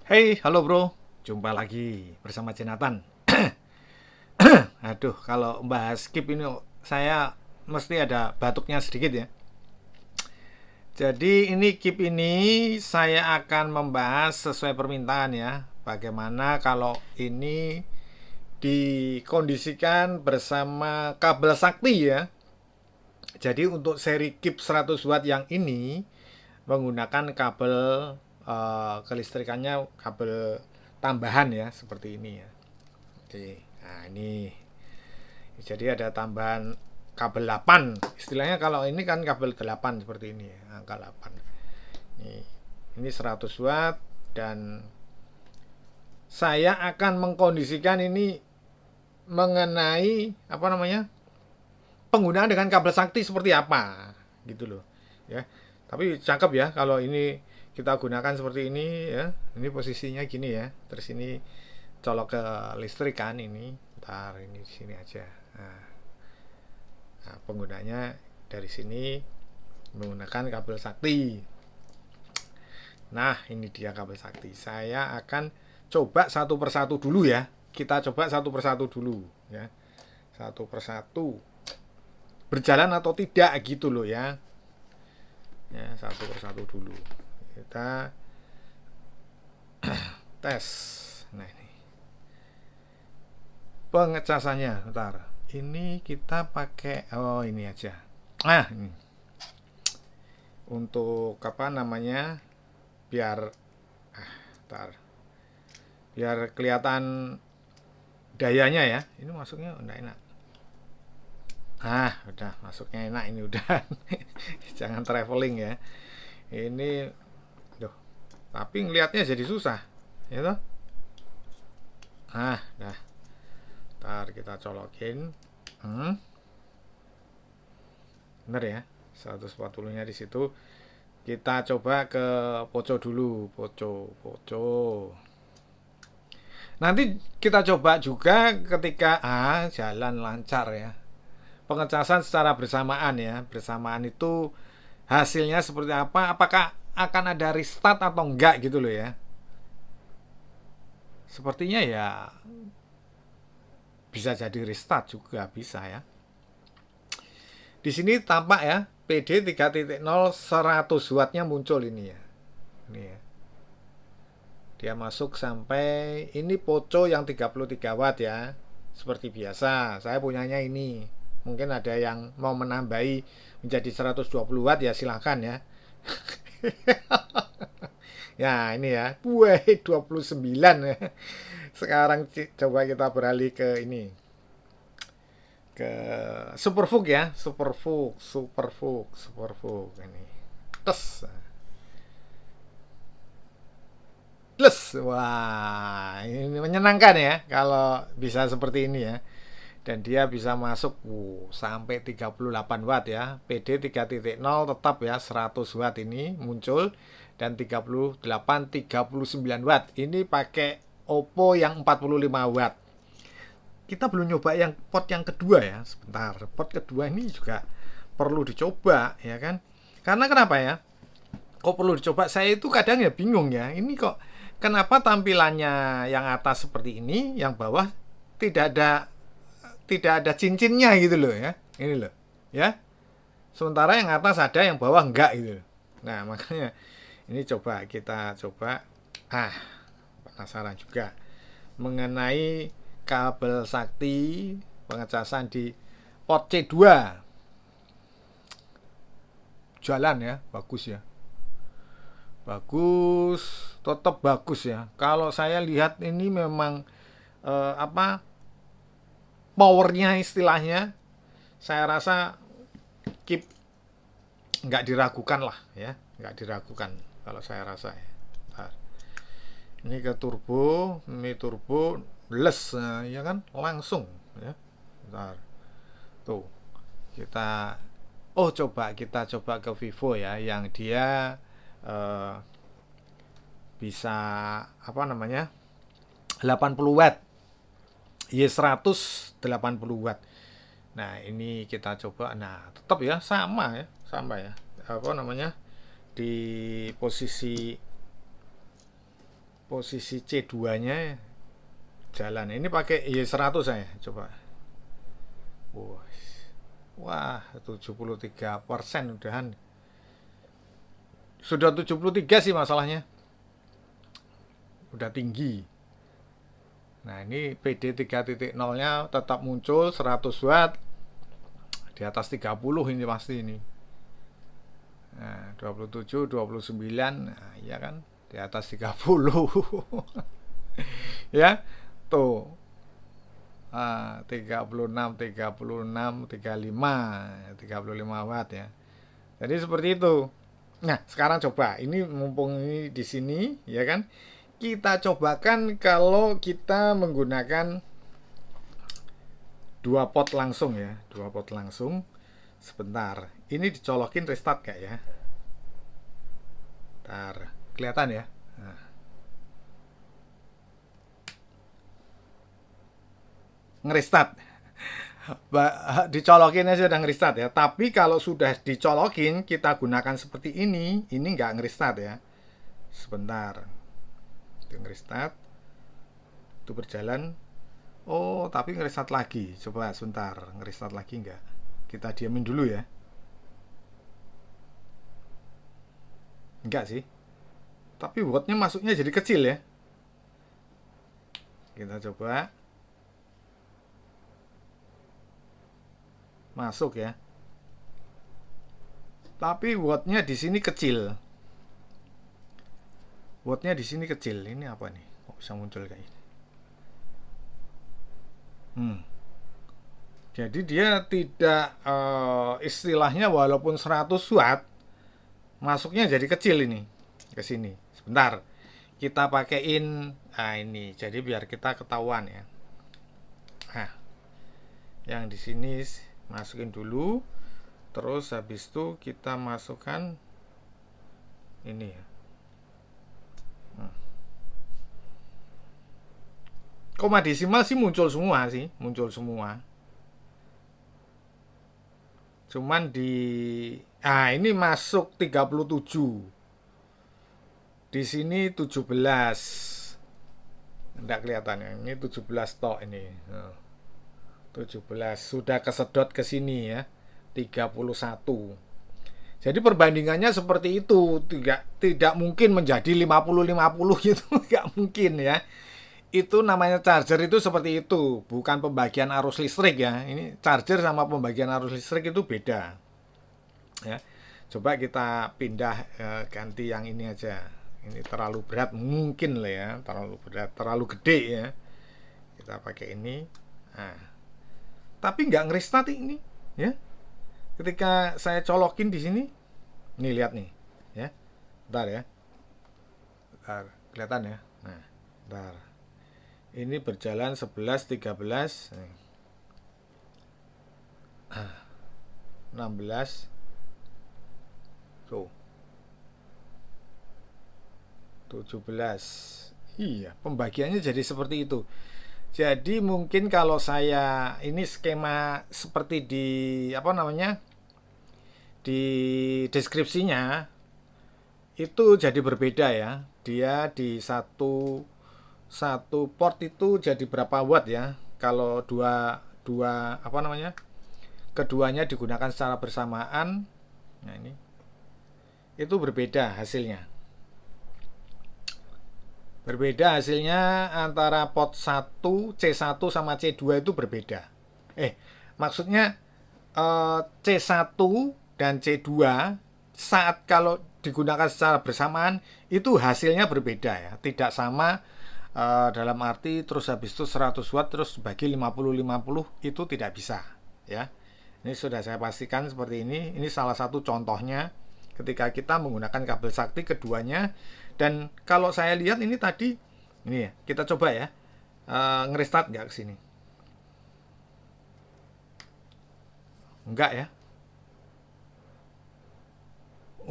Hey, halo bro. Jumpa lagi bersama Jonathan. Aduh, kalau bahas skip ini saya mesti ada batuknya sedikit ya. Jadi ini keep ini saya akan membahas sesuai permintaan ya. Bagaimana kalau ini dikondisikan bersama kabel sakti ya. Jadi untuk seri keep 100 watt yang ini menggunakan kabel kelistrikannya kabel tambahan ya seperti ini ya. Oke, nah ini jadi ada tambahan kabel 8. Istilahnya kalau ini kan kabel 8 seperti ini ya, angka 8. Ini 100 watt dan saya akan mengkondisikan ini mengenai apa namanya? Penggunaan dengan kabel sakti seperti apa gitu loh. Ya. Tapi cakep ya kalau ini kita gunakan seperti ini ya. Ini posisinya gini ya. Terus ini colok ke listrik kan ini. Ntar ini di sini aja. Nah, penggunanya dari sini menggunakan kabel sakti. Nah, ini dia kabel sakti. Saya akan coba satu persatu dulu ya. Kita coba satu persatu dulu ya. Satu persatu. Berjalan atau tidak gitu loh ya. Ya, satu persatu dulu. Kita tes. Nah, ini. Pengecasannya, bentar. Ini kita pakai ini aja. Ini. Untuk apa namanya? Biar bentar. Biar kelihatan dayanya ya. Ini masuknya enggak enak. Udah masuknya enak ini udah. Jangan traveling ya. Ini tapi ngelihatnya jadi susah. Ya toh? Dah. Ntar kita colokin. Bener ya. 140-nya di situ. Kita coba ke poco dulu. Poco. Nanti kita coba juga ketika jalan lancar ya. Pengecasan secara bersamaan ya. Bersamaan itu hasilnya seperti apa? Apakah akan ada restart atau enggak gitu loh ya. Sepertinya ya bisa jadi restart juga bisa ya. Di sini tampak ya PD 3.0 100 wattnya muncul ini ya. Ini ya. Dia masuk sampai ini poco yang 33 watt ya. Seperti biasa, saya punyanya ini. Mungkin ada yang mau menambahi menjadi 120 watt ya silahkan ya. Ya ini ya. 29 ya. Sekarang coba kita beralih ke ini. Ke Superfook ya. Superfook ini. Tes. Wah, ini menyenangkan ya kalau bisa seperti ini ya. Dan dia bisa masuk sampai 38 watt ya. PD 3.0 tetap ya 100 watt ini muncul dan 38 39 watt. Ini pakai Oppo yang 45 watt. Kita belum nyoba yang pot yang kedua ya. Sebentar, pot kedua ini juga perlu dicoba ya kan. Karena kenapa ya? Kok perlu dicoba? Saya itu kadang ya bingung ya. Ini kok kenapa tampilannya yang atas seperti ini, yang bawah tidak ada cincinnya gitu loh ya. Ini loh, ya. Sementara yang atas ada, yang bawah enggak gitu. Nah, makanya ini kita coba. Penasaran juga mengenai kabel sakti pengecasan di pot C2. Jalan ya, bagus ya. Bagus, tetap bagus ya. Kalau saya lihat ini memang powernya istilahnya, saya rasa keep nggak diragukan lah ya, nggak diragukan kalau saya rasa ya. Bentar. Ini ke turbo, ini turbo les ya kan langsung ya. Bentar. Tuh kita coba ke Vivo ya yang dia bisa apa namanya 80 watt Y100 80 watt. Nah ini kita coba. Nah tetap ya sama ya apa namanya di posisi posisi C2 nya jalan. Ini pakai Y100 saya coba. Wah, 73% udahan. Sudah 73 sih masalahnya. Udah tinggi. Nah, ini PD 3.0 nya tetap muncul 100 watt di atas 30 ini pasti ini. Nah, 27, 29, nah, iya kan? Di atas 30. Ya, tuh. 36, 36, 35 watt ya. Jadi seperti itu. Nah, sekarang coba ini mumpung ini di sini ya kan. Kita cobakan kalau kita menggunakan dua pot langsung ya, dua pot langsung. Sebentar. Ini dicolokin restart gak ya? Ntar, kelihatan ya? Nah. Ngerestart. Dicolokin aja udah ngerestart ya. Tapi kalau sudah dicolokin kita gunakan seperti ini nggak ngerestart ya. Sebentar. Itu ngerestart. Itu berjalan. Oh, tapi ngerestart lagi. Coba sebentar, ngerestart lagi nggak? Kita diamin dulu ya. Enggak sih. Tapi wattnya masuknya jadi kecil ya. Kita coba. Masuk ya. Tapi wattnya di sini kecil. Wattnya di sini kecil. Ini apa nih? Kok bisa muncul kayak ini? Jadi dia tidak istilahnya walaupun 100 watt masuknya jadi kecil ini ke sini. Sebentar. Kita pakaiin ini. Jadi biar kita ketahuan ya. Nah, yang di sini masukin dulu, terus habis itu kita masukkan ini ya. Koma desimal sih muncul semua sih, muncul semua. Cuman ini masuk 37. Di sini 17. Enggak kelihatan ya. Ini 17 tok ini. 17 sudah kesedot ke sini ya. 31. Jadi perbandingannya seperti itu, tidak mungkin menjadi 50-50 gitu, nggak mungkin ya. Itu namanya charger itu seperti itu, bukan pembagian arus listrik ya. Ini charger sama pembagian arus listrik itu beda. Ya. Coba kita pindah ganti yang ini aja. Ini terlalu berat mungkin lah ya, terlalu berat, terlalu gede ya. Kita pakai ini. Nah. Tapi nggak ngerestart ini, ya. Ketika saya colokin di sini, nih lihat nih, ya. Bentar ya. Bentar, kelihatan ya. Nah, bentar. Ini berjalan 11, 13, 16. Tuh. 17. Iya, pembagiannya jadi seperti itu. Jadi mungkin kalau saya ini skema seperti di di deskripsinya itu jadi berbeda ya. Dia di satu port itu jadi berapa watt ya? Kalau keduanya digunakan secara bersamaan. Nah, ini itu berbeda hasilnya. Berbeda hasilnya antara pot 1, C1 sama C2 itu berbeda. Maksudnya C1 dan C2 saat kalau digunakan secara bersamaan itu hasilnya berbeda ya. Tidak sama dalam arti terus habis itu 100 watt terus bagi 50-50 itu tidak bisa ya. Ini sudah saya pastikan seperti ini. Ini salah satu contohnya ketika kita menggunakan kabel sakti keduanya. Dan kalau saya lihat ini tadi, ini ya, kita coba ya, ngerestart nggak ke sini? Enggak ya?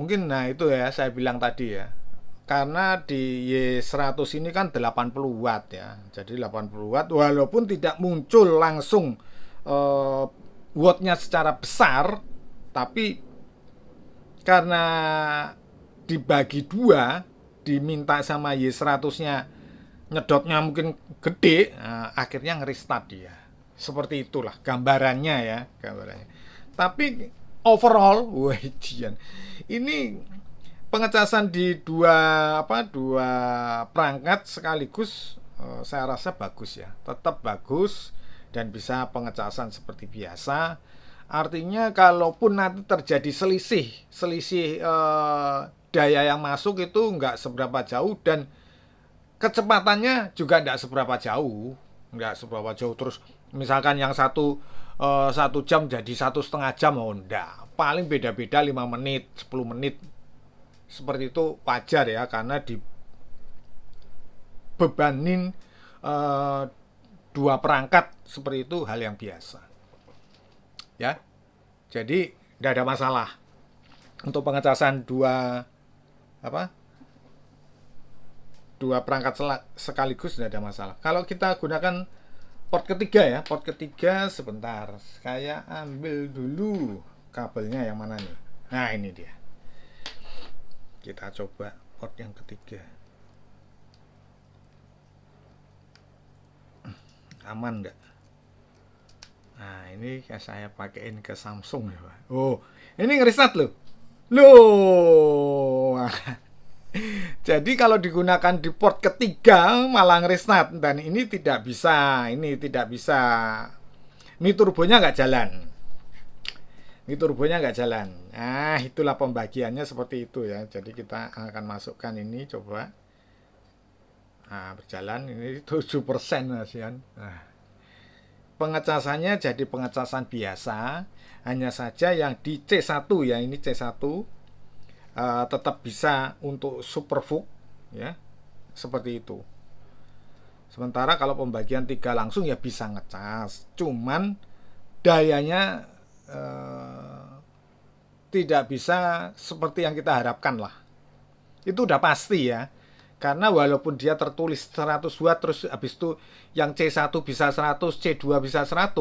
Mungkin, nah itu ya, saya bilang tadi ya. Karena di Y100 ini kan 80 watt ya. Jadi 80 watt, walaupun tidak muncul langsung wattnya secara besar, tapi karena dibagi dua, diminta sama Y100-nya nyedotnya mungkin gede, nah, akhirnya nge-restart dia. Seperti itulah gambarannya ya, gambarannya. Tapi overall, wah ini pengecasan di dua perangkat sekaligus, saya rasa bagus ya, tetap bagus dan bisa pengecasan seperti biasa. Artinya kalaupun nanti terjadi selisih daya yang masuk itu nggak seberapa jauh dan kecepatannya juga nggak seberapa jauh terus misalkan yang satu jam jadi 1,5 jam, oh enggak, paling beda-beda 5 menit 10 menit seperti itu wajar ya, karena dibebanin dua perangkat seperti itu hal yang biasa ya. Jadi tidak ada masalah untuk pengecasan dua perangkat sekaligus, tidak ada masalah. Kalau kita gunakan port ketiga ya, port ketiga sebentar, saya ambil dulu kabelnya yang mana nih. Nah ini dia, kita coba port yang ketiga. Aman nggak? Nah ini saya pakaiin ke Samsung ya Pak. Oh ini ngereset loh. Jadi kalau digunakan di port ketiga malah ngereset, dan ini tidak bisa, ini turbonya nggak jalan. Nah itulah pembagiannya seperti itu ya. Jadi kita akan masukkan ini, coba. Nah berjalan, ini 7% Asian. Nah, pengecasannya jadi pengecasan biasa, hanya saja yang di C1 ya, ini C1 tetap bisa untuk superVOOC ya, seperti itu. Sementara kalau pembagian 3 langsung ya bisa ngecas, cuman dayanya tidak bisa seperti yang kita harapkan lah. Itu udah pasti ya. Karena walaupun dia tertulis 100 watt terus habis itu yang C1 bisa 100, C2 bisa 100,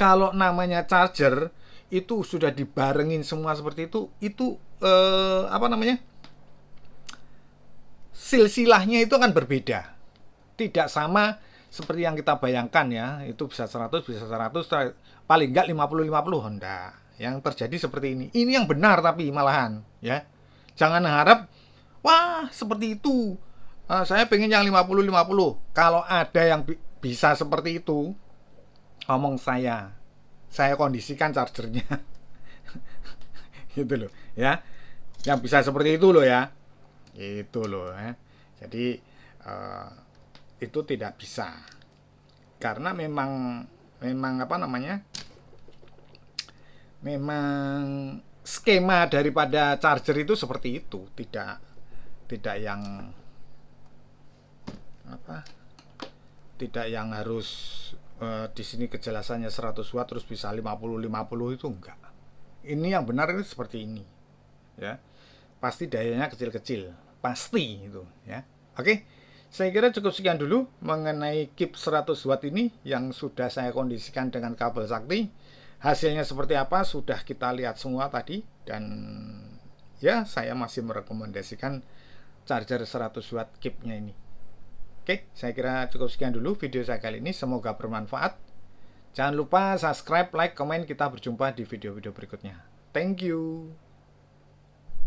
kalau namanya charger itu sudah dibarengin semua seperti itu silsilahnya itu akan berbeda. Tidak sama seperti yang kita bayangkan ya, itu bisa 100, paling enggak 50 Honda. Yang terjadi seperti ini. Ini yang benar tapi malahan ya. Jangan harap wah seperti itu, saya pengen yang 50. Kalau ada yang bisa seperti itu, ngomong saya kondisikan chargernya. Gitu loh ya, yang bisa seperti itu loh ya, itu loh ya. Jadi itu tidak bisa, karena memang memang skema daripada charger itu seperti itu, tidak yang harus di sini kejelasannya 100 watt terus bisa 50 itu enggak. Ini yang benar itu seperti ini ya. Pasti dayanya kecil-kecil, pasti itu ya. Oke, saya kira cukup sekian dulu mengenai KIP 100 watt ini yang sudah saya kondisikan dengan kabel sakti. Hasilnya seperti apa sudah kita lihat semua tadi, dan ya saya masih merekomendasikan charger 100 watt KIP-nya ini. Oke, saya kira cukup sekian dulu video saya kali ini, semoga bermanfaat. Jangan lupa subscribe, like, komen, kita berjumpa di video-video berikutnya. Thank you.